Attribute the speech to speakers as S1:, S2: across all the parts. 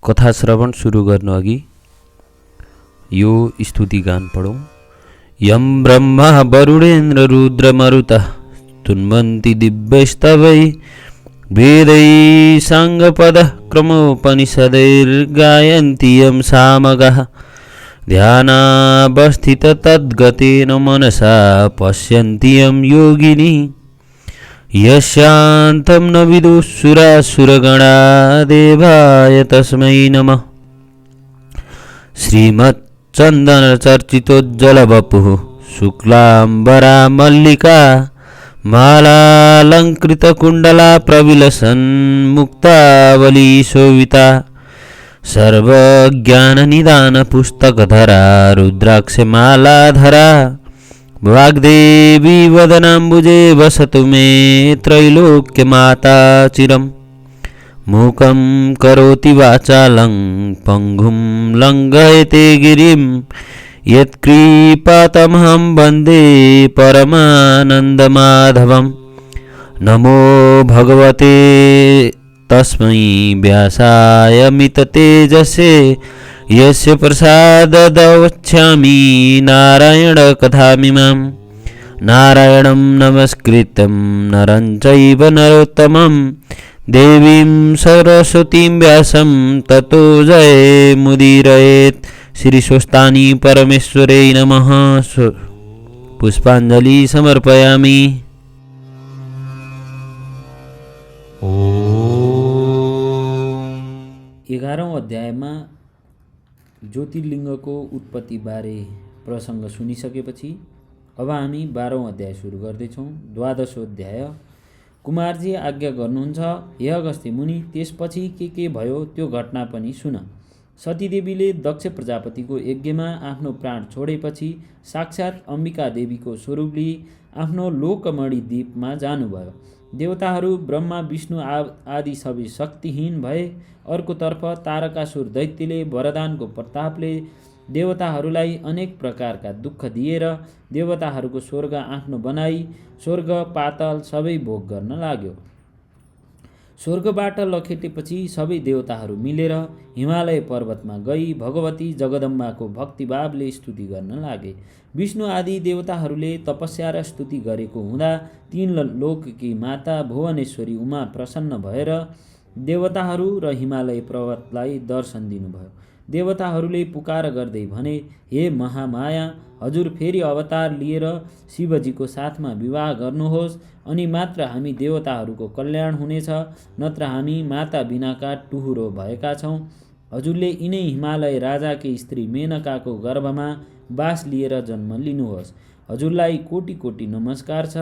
S1: कथा श्रवण सुरु गर्नु अघि यो स्तुति गान पढौँ। यम ब्रह्मा वरुणेन्द्र रुद्र मरुतः तुन्वन्ति दिव्यस्तवै वेदै साङ्गपदः क्रमोपनिषदैर्गायन्ति यं सामगाः ध्यानावस्थित तद्गतेन मनसा पश्यन्ति यं योगिनी यस्यान्तं न विदुःसुरासुरगणा देवाय तस्मै नमः। श्रीमच्चन्दनचर्चितोज्ज्वलवपुः शुक्लाम्बरा मल्लिका मालालङ्कृतकुण्डला प्रविलसन्मुक्तावली शोभिता सर्वज्ञाननिदानपुस्तकधरा रुद्राक्षमालाधरा वाग्देवी वदनाम्बुजे वसतु मे त्रैलोक्यमाता चिरम्। मूकं करोति वाचालं पङ्गुं लङ्घयते गिरिं यत्कृपातमहं वन्दे परमानन्दमाधवम्। नमो भगवते तस्मै व्यासाय मिततेजसे यस्य प्रसाददवक्ष्यामि नारायणकथामिमाम्। नारायणं नमस्कृत्यं नरं चैव नरोत्तमं देवीं सरस्वतीं व्यासं ततो जयमुदीरयेत्। श्रीस्वस्तानि परमेश्वरै नमः। पुष्पाञ्जलि समर्पयामि।
S2: 11औं अध्यायमा ज्योतिर्लिङ्गको उत्पत्तिबारे प्रसङ्ग सुनिसकेपछि अब हामी 12औं अध्याय सुरु गर्दैछौँ। द्वादशो अध्याय। कुमारजी आज्ञा गर्नुहुन्छ हे अगस्त्य मुनि, त्यसपछि के भयो त्यो घटना पनि सुन। सतीदेवीले दक्ष प्रजापतिको यज्ञमा आफ्नो प्राण छोडेपछि साक्षात् अम्बिका देवीको स्वरूप लिई आफ्नो लोकमणि द्वीपमा जानुभयो। देवताहरू ब्रह्मा विष्णु आदि सबै शक्तिहीन भए। अर्कोतर्फ तारकासुर दैत्यले वरदानको प्रतापले देवताहरूलाई अनेक प्रकारका दुःख दिएर देवताहरूको स्वर्ग आफ्नो बनाई स्वर्ग पाताल सबै भोग गर्न लाग्यो। स्वर्गबाट लखेटेपछि सबै देवताहरू मिलेर हिमालय पर्वतमा गई भगवती जगदम्बाको भक्तिभावले स्तुति गर्न लागे। विष्णु आदि देवताहरूले तपस्या र स्तुति गरेको हुँदा तीन लोककी माता भुवनेश्वरी उमा प्रसन्न भएर देवताहरू र हिमालय पर्वतलाई दर्शन दिनुभयो। देवताहरूले पुकार गर्दै भने, हे महामाया, हजुर फेरि अवतार लिएर शिवजीको साथमा विवाह गर्नुहोस्, अनि मात्र हामी देवताहरूको कल्याण हुनेछ, नत्र हामी माता बिनाका टुहुरो भएका छौँ। हजुरले यिनै हिमालय राजाकी स्त्री मेनकाको गर्भमा बास लिएर जन्म लिनुहोस्। हजुरलाई कोटि कोटि नमस्कार छ,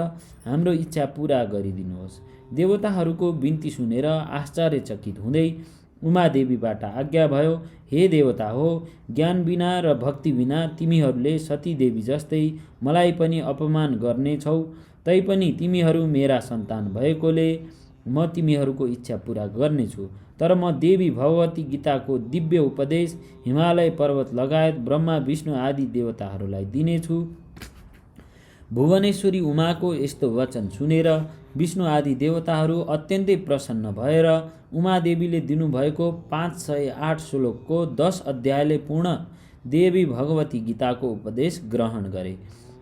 S2: हाम्रो इच्छा पुरा गरिदिनुहोस्। देवताहरूको बिन्ती सुनेर आश्चर्यचकित हुँदै उमादेवीबाट आज्ञा भयो, हे देवता हो, ज्ञान बिना र भक्ति बिना तिमीहरूले सतीदेवी जस्तै मलाई पनि अपमान गर्नेछौ। तैपनि तिमीहरू मेरा सन्तान भएकोले म तिमीहरूको इच्छा पुरा गर्नेछु। तर म देवी भगवती गीताको दिव्य उपदेश हिमालय पर्वत लगायत ब्रह्मा विष्णु आदि देवताहरूलाई दिनेछु। भुवनेश्वरी उमाको यस्तो वचन सुनेर विष्णु आदि देवताहरू अत्यन्तै प्रसन्न भएर उमादेवीले दिनुभएको 508 श्लोकको 10 अध्यायले पूर्ण देवी भगवती गीताको उपदेश ग्रहण गरे।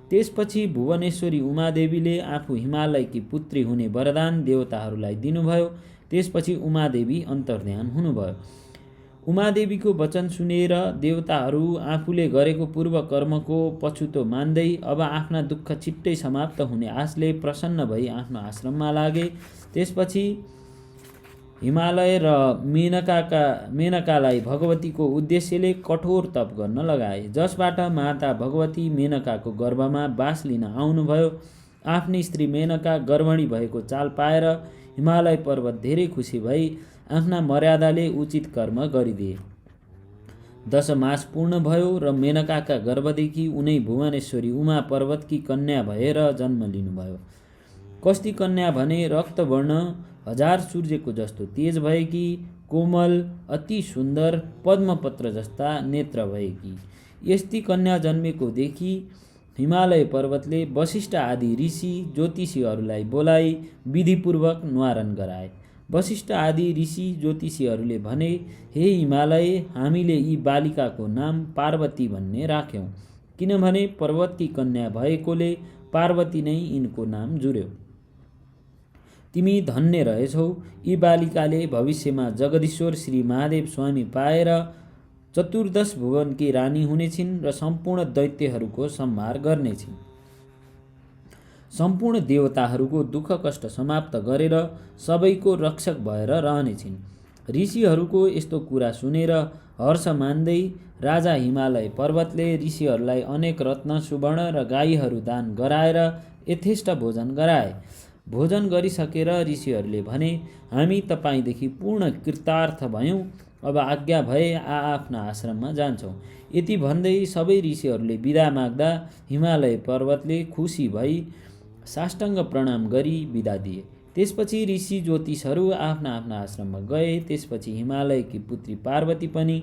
S2: त्यसपछि भुवनेश्वरी उमादेवीले आफू हिमालयकी पुत्री हुने वरदान देवताहरूलाई दिनुभयो। त्यसपछि उमादेवी अन्तर्ध्यान हुनुभयो। उमादेवीको वचन सुनेर देवताहरू आफूले गरेको पूर्व कर्मको पछुतो मान्दै अब आफ्ना दुःख छिट्टै समाप्त हुने आशले प्रसन्न भई आफ्नो आश्रममा लागे। त्यसपछि हिमालय र मेनकालाई भगवतीको उद्देश्यले कठोर तप गर्न लगाए, जसबाट माता भगवती मेनकाको गर्भमा बास लिन आउनुभयो। आफ्नी स्त्री मेनका गर्भणी भएको चाल पाएर हिमालय पर्वत धेरै खुसी भई आफ्ना मर्यादाले उचित कर्म गरिदिए। 10 मास पूर्ण भयो र मेनकाका गर्भदेखि उनै भुवनेश्वरी उमा पर्वतकी कन्या भएर जन्म लिनुभयो। कस्ती कन्या भने रक्तवर्ण 1000 सूर्यको जस्तो तेज भएकी, कोमल, अति सुन्दर, पद्मपत्र जस्ता नेत्र भएकी। यस्ती कन्या जन्मेको देखि हिमालय पर्वतले वशिष्ठ आदि ऋषि ज्योतिषीहरूलाई बोलाई विधिपूर्वक न्वारण गराए। वशिष्ठ आदि ऋषि ज्योतिषीहरूले भने, हे हिमालय, हामीले यी बालिकाको नाम पार्वती भन्ने राख्यौँ, किनभने पर्वतकी कन्या भएकोले पार्वती नै यिनको नाम जुर्यो। तिमी धन्य रहेछौ। यी बालिकाले भविष्यमा जगदीश्वर श्री महादेव स्वामी पाएर चतुर्दश भुवनकी रानी हुनेछिन् र सम्पूर्ण दैत्यहरूको संहार गर्नेछिन्। सम्पूर्ण देवताहरूको दुःख कष्ट समाप्त गरेर सबैको रक्षक भएर रहनेछिन्। ऋषिहरूको यस्तो कुरा सुनेर हर्ष मान्दै राजा हिमालय पर्वतले ऋषिहरूलाई अनेक रत्न सुवर्ण र गाईहरू दान गराएर यथेष्ट भोजन गराए। भोजन गरिसकेर ऋषिहरूले भने, हामी तपाईँदेखि पूर्ण कृतार्थ भयौँ, अब आज्ञा भए आफ्ना आश्रममा जान्छौँ। यति भन्दै सबै ऋषिहरूले बिदा माग्दा हिमालय पर्वतले खुसी भई साष्टाङ्ग प्रणाम गरी बिदा दिए। त्यसपछि ऋषि ज्योतिषहरू आफ्ना आफ्ना आश्रममा गए। त्यसपछि हिमालयकी पुत्री पार्वती पनि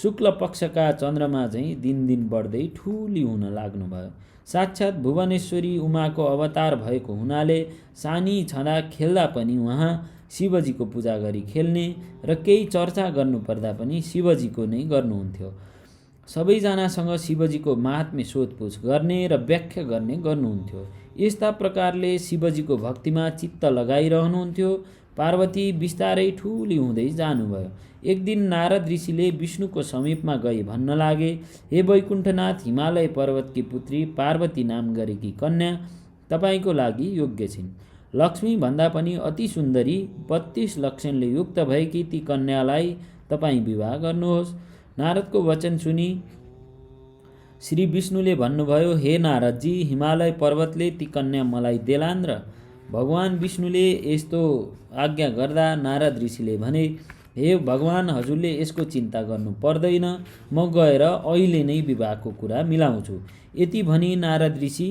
S2: शुक्ल पक्षका चन्द्रमा झैँ दिनदिन बढ्दै ठुली हुन लाग्नुभयो। साक्षात् भुवनेश्वरी उमाको अवतार भएको हुनाले सानी छँदा खेल्दा पनि उहाँ शिवजीको पूजा गरी खेल्ने र केही चर्चा गर्नुपर्दा पनि शिवजीको नै गर्नुहुन्थ्यो। सबैजनासँग शिवजीको महात्म्य सोधपुछ गर्ने र व्याख्या गर्ने गर्नुहुन्थ्यो। यस्ता प्रकारले शिवजीको भक्तिमा चित्त लगाइरहनुहुन्थ्यो। पार्वती बिस्तारै ठुली हुँदै जानुभयो। एक दिन नारद ऋषिले विष्णुको समीपमा गई भन्न लागे, हे वैकुण्ठनाथ, हिमालय पर्वतकी पुत्री पार्वती नाम गरेकी कन्या तपाईँको लागि योग्य छिन्। लक्ष्मी भन्दा पनि अति सुन्दरी 32 लक्षणले युक्त भएकी ती कन्यालाई तपाईँ विवाह गर्नुहोस्। नारदको वचन सुनि श्री विष्णुले भन्नुभयो, हे नारदजी, हिमालय पर्वतले ती कन्या मलाई देलान् र भगवान विष्णुले यस्तो आज्ञा गर्दा नारद ऋषिले भने, हे भगवान, हजुरले यसको चिन्ता गर्नु पर्दैन, म गएर अहिले नै विवाहको कुरा मिलाउँछु। यति भनी नारद ऋषि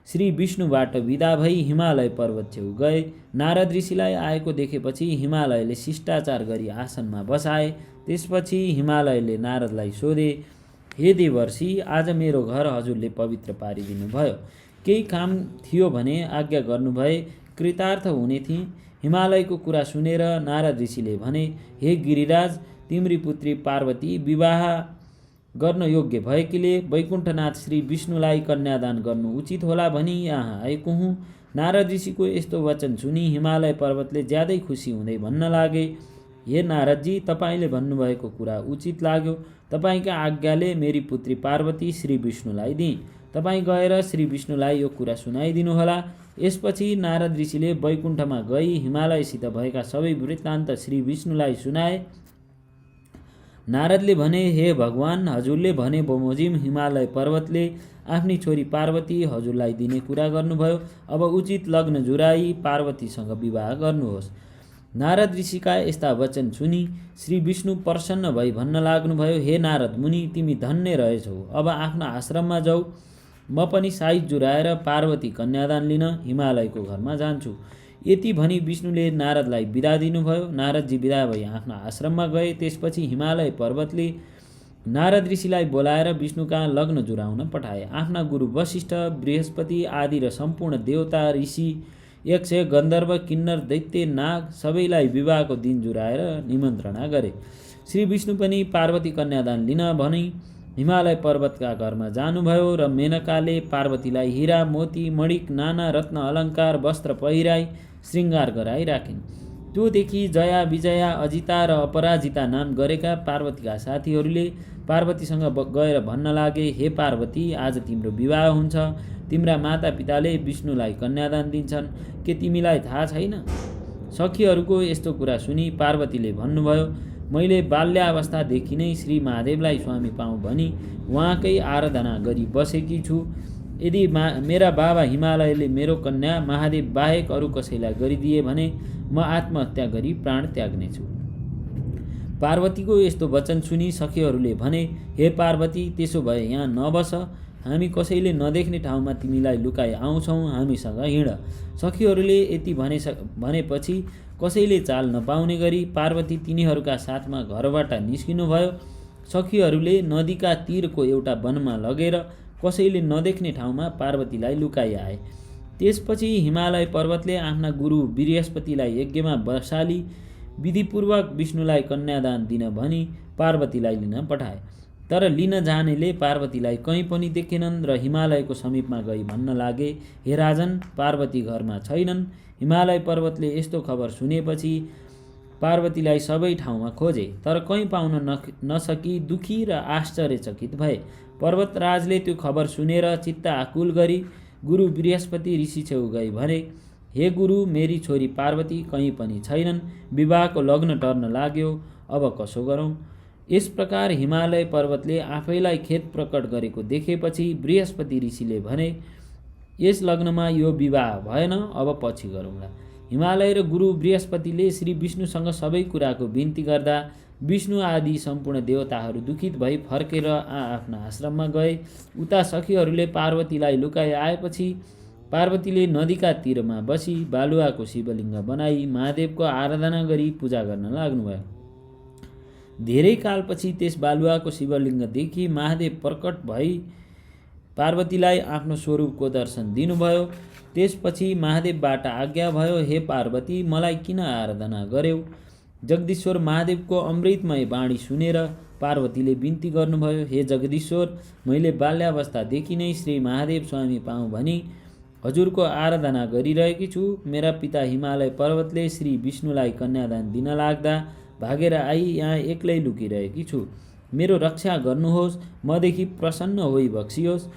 S2: श्री विष्णुबाट विदा भई हिमालय पर्वत छेउ गए। नारद ऋषिलाई आएको देखेपछि हिमालयले शिष्टाचार गरी आसनमा बसाए। त्यसपछि हिमालयले नारदलाई सोधे, हे देवर्षि, आज मेरो घर हजुरले पवित्र पारिदिनु भयो। केही काम थियो भने आज्ञा गर्नुभए कृतार्थ हुने थिएँ। हिमालयको कुरा सुनेर नारद ऋषिले भने, हे गिरिराज, तिम्री पुत्री पार्वती विवाह गर्न योग्य भएकीले वैकुण्ठनाथ श्री विष्णुलाई कन्यादान गर्नु उचित होला भनी यहाँ आएको हुँ। नारद ऋषिको यस्तो वचन सुनि हिमालय पर्वतले ज्यादै खुसी हुँदै भन्न लागे, हे नारदजी, तपाईँले भन्नुभएको कुरा उचित लाग्यो। तपाईँका आज्ञाले मेरी पुत्री पार्वती श्री विष्णुलाई दिएँ। तपाईँ गएर श्री विष्णुलाई यो कुरा सुनाइदिनुहोला। यसपछि नारद ऋषिले वैकुण्ठमा गई हिमालयसित भएका सबै वृत्तान्त श्री विष्णुलाई सुनाए। नारदले भने, हे भगवान, हजुरले भने बमोजिम हिमालय पर्वतले आफ्नी छोरी पार्वती हजुरलाई दिने कुरा गर्नुभयो। अब उचित लग्न जुराई पार्वतीसँग विवाह गर्नुहोस्। नारद ऋषिका यस्ता वचन सुनि श्री विष्णु प्रसन्न भई भन्न लाग्नुभयो, हे नारद मुनि, तिमी धन्य रहेछौ। अब आफ्ना आश्रममा जाऊ। म पनि साइज जुराएर पार्वती कन्यादान लिन हिमालयको घरमा जान्छु। यति भनी विष्णुले नारदलाई बिदा दिनुभयो। नारदजी बिदा भई आफ्ना आश्रममा गए। त्यसपछि हिमालय पर्वतले नारद ऋषिलाई बोलाएर विष्णुका लग्न जुराउन पठाए। आफ्ना गुरु वशिष्ठ, बृहस्पति आदि र सम्पूर्ण देवता, ऋषि, यक्ष, गन्धर्व, किन्नर, दैत्य, नाग सबैलाई विवाहको दिन जुराएर निमन्त्रणा गरे। श्री विष्णु पनि पार्वती कन्यादान लिन भनी हिमालय पर्वतका घरमा जानुभयो र मेनकाले पार्वतीलाई हीरा, मोती, मणिक, नाना रत्न अलङ्कार वस्त्र पहिराई श्रृङ्गार गराई राखिन्। त्योदेखि जया, विजया, अजिता र अपराजिता नाम गरेका पार्वतीका साथीहरूले पार्वतीसँग गएर भन्न लागे, हे पार्वती, आज तिम्रो विवाह हुन्छ। तिम्रा मातापिताले विष्णुलाई कन्यादान दिन्छन्। के तिमीलाई थाहा छैन? सखीहरूको यस्तो कुरा सुनि पार्वतीले भन्नुभयो, मैले बाल्यावस्थादेखि नै श्री महादेवलाई स्वामी पाऊँ भनी उहाँकै आराधना गरी बसेकी छु। यदि मेरा बाबा हिमालयले मेरो कन्या महादेव बाहेक अरू कसैलाई गरिदिए भने म आत्महत्या गरी प्राण त्याग्नेछु। पार्वतीको यस्तो वचन सुनि सखीहरूले भने, हे पार्वती, त्यसो भए यहाँ नबस। हामी कसैले नदेख्ने ठाउँमा तिमीलाई लुकाई आउँछौँ, हामीसँग हिँड। सखीहरूले यति भनेपछि कसैले चाल नपाउने गरी पार्वती तिनीहरूका साथमा घरबाट निस्किनुभयो। सखीहरूले नदीका तीरको एउटा वनमा लगेर कसैले नदेख्ने ठाउँमा पार्वतीलाई लुकाई आए। त्यसपछि हिमालय पर्वतले आफ्ना गुरु बृहस्पतिलाई यज्ञमा बसाली विधिपूर्वक विष्णुलाई कन्यादान दिन भनी पार्वतीलाई लिन पठाए। तर लिन जानेले पार्वतीलाई कहीँ पनि देखेनन् र हिमालयको समीपमा गई भन्न लागे, हे राजन, पार्वती घरमा छैनन्। हिमालय पर्वतले यस्तो खबर सुनेपछि पार्वतीलाई सबै ठाउँमा खोजे, तर कहीँ पाउन नसकी दुखी र आश्चर्यचकित भए। पर्वतराजले त्यो खबर सुनेर चित्त आकुल गरी गुरु बृहस्पति ऋषि छेउ गई भने, हे गुरु, मेरी छोरी पार्वती कहीँ पनि छैनन्, विवाहको लग्न टर्न लाग्यो, अब कसो गरौँ? यस प्रकार हिमालय पर्वतले आफैलाई खेद प्रकट गरेको देखेपछि बृहस्पति ऋषिले भने, यस लग्नमा यो विवाह भएन, अब पछि गरौँला। हिमालय र गुरु बृहस्पतिले श्री विष्णुसँग सबै कुराको बिन्ती गर्दा विष्णु आदि सम्पूर्ण देवताहरू दुखित भई फर्केर आफ्ना आश्रममा गए। उता सखीहरूले पार्वतीलाई लुकाई आएपछि पार्वतीले नदीका तीरमा बसी बालुवाको शिवलिङ्ग बनाई महादेवको आराधना गरी पूजा गर्न लाग्नुभयो। धेरै कालपछि त्यस बालुवाको शिवलिङ्गदेखि महादेव प्रकट भई पार्वतीलाई आफ्नो स्वरूपको दर्शन दिनुभयो। त्यसपछि महादेवबाट आज्ञा भयो, हे पार्वती, मलाई किन आराधना गर्यौ? जगदीश्वर महादेवको अमृतमय वाणी सुनेर पार्वतीले बिन्ती गर्नुभयो, हे जगदीश्वर, मैले बाल्यावस्थादेखि नै श्री महादेव स्वामी पाऊँ भनी हजुरको आराधना गरिरहेकी छु। मेरा पिता हिमालय पर्वतले श्री विष्णुलाई कन्यादान दिन लाग्दा भागेर आई यहाँ एक्लै लुकिरहेकी छु। मेरो रक्षा गर्नुहोस्, मदेखि प्रसन्न होई बक्सियोस्।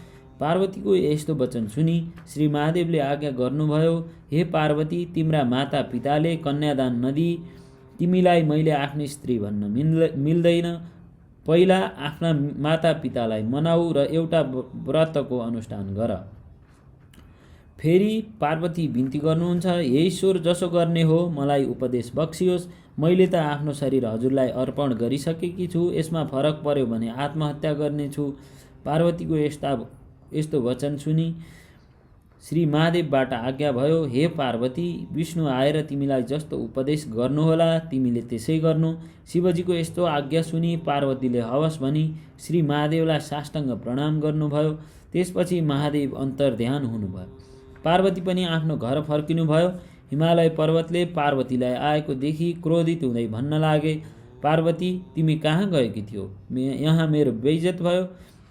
S2: पार्वतीको यस्तो वचन सुनि श्री महादेवले आज्ञा गर्नुभयो, हे पार्वती, तिम्रा माता पिताले कन्यादान नदिई तिमीलाई मैले आफ्नै स्त्री भन्न मिल्दैन। पहिला आफ्ना माता पितालाई मनाऊ र एउटा व्रतको अनुष्ठान गर। फेरि पार्वती बिन्ती गर्नुहुन्छ, हे ईश्वर, जसो गर्ने हो मलाई उपदेश बक्सियोस्। मैले त आफ्नो शरीर हजुरलाई अर्पण गरिसकेकी छु, यसमा फरक पर्यो भने आत्महत्या गर्नेछु। पार्वतीको यस्तो वचन सुनि श्री महादेवबाट आज्ञा भयो, हे पार्वती, विष्णु आएर तिमीलाई जस्तो उपदेश गर्नुहोला तिमीले त्यसै गर्नु। शिवजीको यस्तो आज्ञा सुनि पार्वतीले हवस् भनी श्री महादेवलाई साष्टाङ्ग प्रणाम गर्नुभयो। त्यसपछि महादेव अन्तर्ध्यान हुनुभयो। पार्वती पनि आफ्नो घर फर्किनुभयो। हिमालय पर्वतले पार्वतीलाई आएको देखि क्रोधित हुँदै भन्न लागे, पार्वती, तिमी कहाँ गएकी थियौ? यहाँ मेरो बेइज्जत भयो।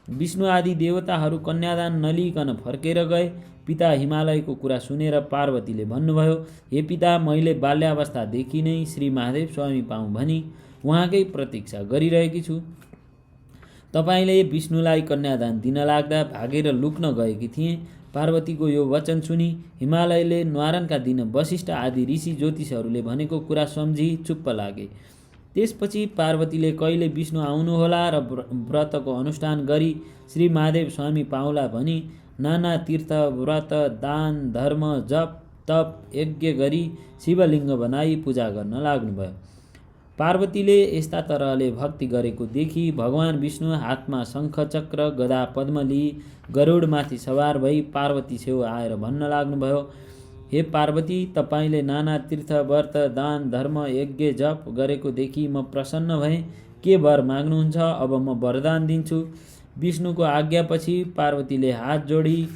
S2: विष्णु आदि देवताहरू कन्यादान नलिकन फर्केर गए। पिता हिमालयको कुरा सुनेर पार्वतीले भन्नुभयो, हे पिता, मैले बाल्यावस्थादेखि नै श्री महादेव स्वामी पाऊँ भनी उहाँकै प्रतीक्षा गरिरहेकी छु। तपाईँले विष्णुलाई कन्यादान दिन लाग्दा भागेर लुक्न गएकी थिएँ। पार्वतीको यो वचन सुनि हिमालयले न्वारानका दिन वशिष्ठ आदि ऋषि ज्योतिषहरूले भनेको कुरा सम्झी चुप्प लागे। त्यसपछि पार्वतीले कहिले विष्णु आउनुहोला र व्रतको अनुष्ठान गरी श्री महादेव स्वामी पाउला भनी नाना तीर्थ, व्रत, दान, धर्म, जप, तप, यज्ञ गरी शिवलिङ्ग बनाई पूजा गर्न लाग्नुभयो। पार्वतीले यस्ता तरहले भक्ति गरेको देखि भगवान विष्णु हातमा शङ्ख, चक्र, गदा, पद्म लिई गरुडमाथि सवार भई पार्वती छेउ आएर भन्न लाग्नुभयो, हे पार्वती, तपाईँले नाना तीर्थ, व्रत, दान, धर्म, यज्ञ, जप गरेको देखि म प्रसन्न भएँ। के वर माग्नुहुन्छ? अब म वरदान दिन्छु। विष्णुको आज्ञापछि पार्वतीले हात जोडी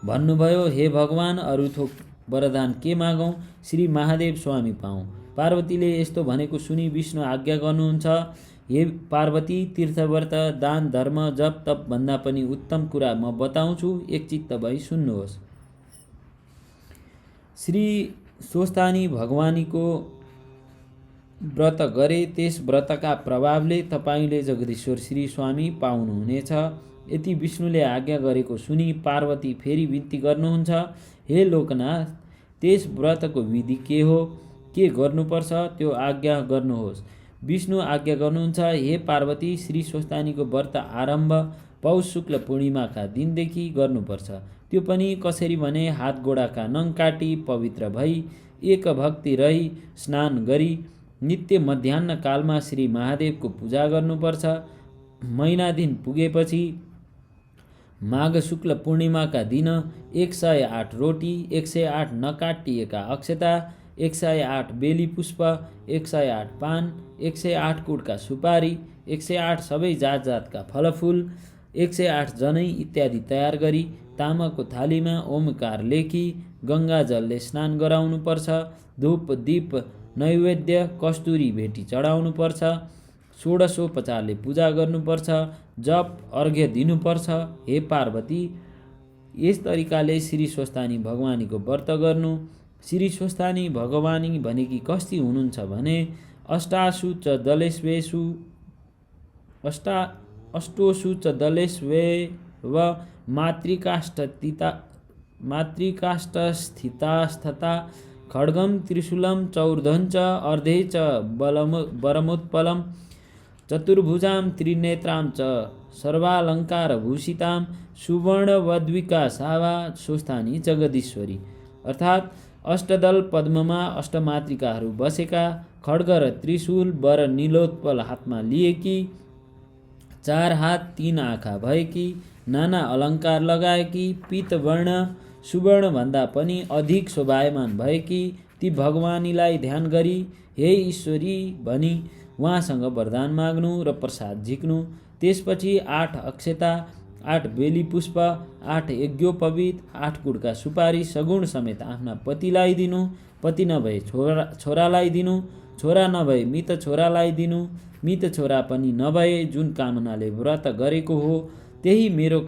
S2: भन्नुभयो, हे भगवान, अरू थोक वरदान के मागौँ? श्री महादेव स्वामी पाऊँ। पार्वतीले यस्तो भनेको सुनि विष्णु आज्ञा गर्नुहुन्छ, हे पार्वती, तीर्थ, व्रत, दान, धर्म, जप, तप भन्दा पनि उत्तम कुरा म बताउँछु, एकचित्त भई सुन्नुहोस्। श्री स्वस्थानी भगवानीको व्रत गरे त्यस व्रतका प्रभावले तपाईँले जगदीश्वर श्री स्वामी पाउनुहुनेछ। यति विष्णुले आज्ञा गरेको सुनि पार्वती फेरि बिन्ती गर्नुहुन्छ, हे लोकनाथ, त्यस व्रतको विधि के हो, के गर्नुपर्छ त्यो आज्ञा गर्नुहोस्। विष्णु आज्ञा गर्नुहुन्छ, हे पार्वती, श्री स्वस्थानीको व्रत आरम्भ पौष शुक्ल पूर्णिमाका दिनदेखि गर्नुपर्छ। त्यो पनि कसरी भने हात गोडाका नङ काटी पवित्र भई एक भक्ति रही स्नान गरी नित्य मध्याह्न कालमा श्री महादेवको पूजा गर्नुपर्छ। महिना दिन पुगेपछि माघ शुक्ल पूर्णिमाका दिन 108 रोटी, 108 नकाटिएका अक्षता, 108 बेली पुष्प, 108 पान, 108 कुटका सुपारी, 108 सबै जात जातका फलफुल, 108 जनै इत्यादि तयार गरी तामाको थालीमा ओमकार लेखी गङ्गाजलले स्नान गराउनुपर्छ। धूप दीप नैवेद्य कस्तुरी भेटी चढाउनुपर्छ। षोडशोपचारले पूजा गर्नुपर्छ। जप अर्घ्य दिनुपर्छ। हे पार्वती, यस तरिकाले श्री स्वस्थानी भगवानीको व्रत गर्नु। श्री स्वस्थानी भगवानी भनेकी कस्ती हुनुहुन्छ भने अष्टोषु च दलेष्वेव मातृकाष्ठस्थिता खड्गम त्रिशूलं चौर्धं च अर्धे च वरमुत्पलं चतुर्भुजां त्रिनेत्रां च सर्वालङ्कारभूषितां सुवर्णवद्विका सावा स्वस्थानी जगदीश्वरी। अर्थात् अष्टदल पद्ममा अष्टमातृकाहरू बसेका, खड्ग र त्रिशूल वर नीलोत्पल हातमा लिएकी, 4 हात 3 आँखा भएकी, नाना अलङ्कार लगाएकी, पीतवर्ण सुवर्णभन्दा पनि अधिक शोभायमान भएकी ती भगवानीलाई ध्यान गरी हे ईश्वरी भनी उहाँसँग वरदान माग्नु र प्रसाद झिक्नु। त्यसपछि 8 अक्षता, 8 बेली पुष्प, 8 यज्ञोपवीत, 8 कुडका सुपारी सगुण समेत आफ्ना पतिलाई दिनु। पति नभए छोरालाई दिनु। छोरा नभए मित छोरालाई दिनु। मित छोरा पनि नभए जुन कामनाले व्रत गरेको हो त्यही मेरो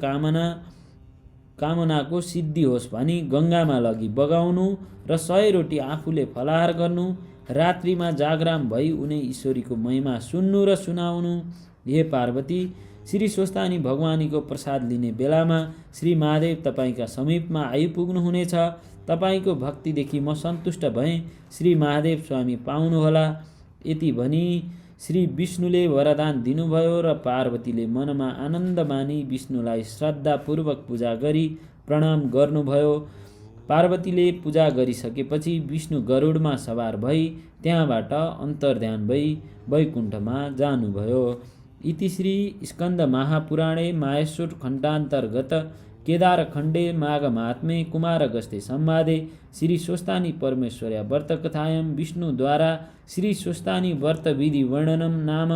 S2: कामनाको सिद्धि होस् भनी गङ्गामा लगी बगाउनु र 100 रोटी आफूले फलाहार गर्नु। रात्रिमा जागराम भई उनी ईश्वरीको महिमा सुन्नु र सुनाउनु। हे पार्वती, श्री स्वस्थानी भगवानीको प्रसाद लिने बेलामा श्री महादेव तपाईँका समीपमा आइपुग्नुहुनेछ। तपाईँको भक्तिदेखि म सन्तुष्ट भएँ। श्री महादेव स्वामी पाउनुहोला। यति भनी श्री विष्णुले वरदान दिनुभयो र पार्वतीले मनमा आनन्द मानी विष्णुलाई श्रद्धापूर्वक पूजा गरी प्रणाम गर्नुभयो। पार्वतीले पूजा गरिसकेपछि विष्णु गरुडमा सवार भई त्यहाँबाट अन्तर्ध्यान भई वैकुण्ठमा जानुभयो। इति श्री स्कन्द महापुराणे माहेश्वर खण्डान्तर्गत केदारखण्डे माघमाहात्म्ये कुमारगस्ते संवादे श्री स्वस्थानी परमेश्वर्या व्रतकथायां विष्णुद्वारा श्री स्वस्थानी व्रतविधि वर्णनं नाम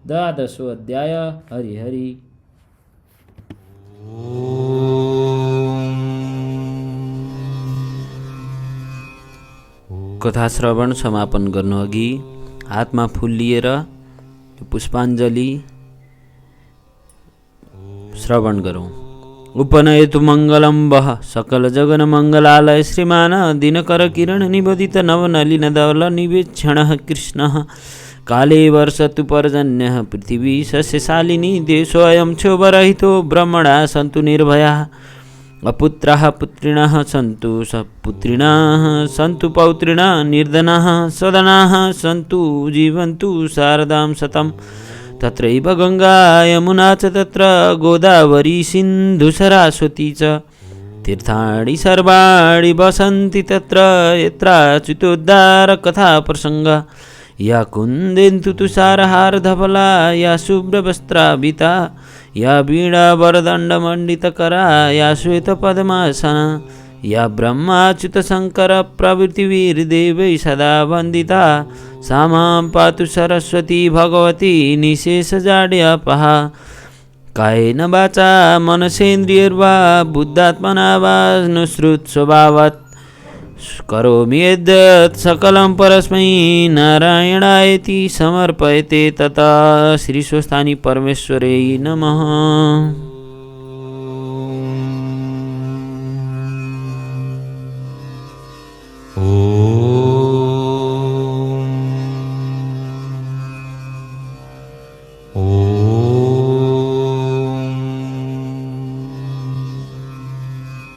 S2: 12 अध्याय। हरि हरि।
S1: कथा श्रवण समापन गर्नु अघि हातमा फूल लिएर पुष्पाञ्जली श्रवण गरौँ। उपनयतु मङ्गलं वः सकल जगन मङ्गलालय श्रीमान दिनकर किरण निबोधित नवनलिन धवल निवेक्षणः कृष्णः काले वर्षतु पर्जन्यः पृथिवी सस्यशालिनी देशोऽयं क्षोभरहितो ब्रह्मणा सन्तु निर्भयाः अपुत्राः पुत्रिणः सन्तु सपुत्रिणः सन्तु पौत्रिणः निर्धनाः सदनाः सन्तु जीवन्तु शारदां शतम् तत्रैव गंगा यमुना च तत्र गोदावरी सिन्धु सरस्वती च तीर्थाणि सर्वाणि वसन्ति तत्र यत्राच्युतोद्धार कथा प्रसंग या कुन्देन्दु तुषारहार धवला या शुभ्रवस्त्राभिता या वीणा वरदण्डमण्डितकरा या श्वेतपद्मासना या ब्रह्माच्युत शंकर प्रभृतिवीर्देवै सदा वन्दिता सा मां पातु सरस्वती भगवती निशेषजाड्यापहा कायेन वाचा मनसेन्द्रियैर्वा बुद्धात्मना वा नुसृत स्वभावात् करोमि यद्यत् सकलं परस्मै नारायणायेति समर्पयते तथा। श्री स्वस्थानी परमेश्वरे नमः।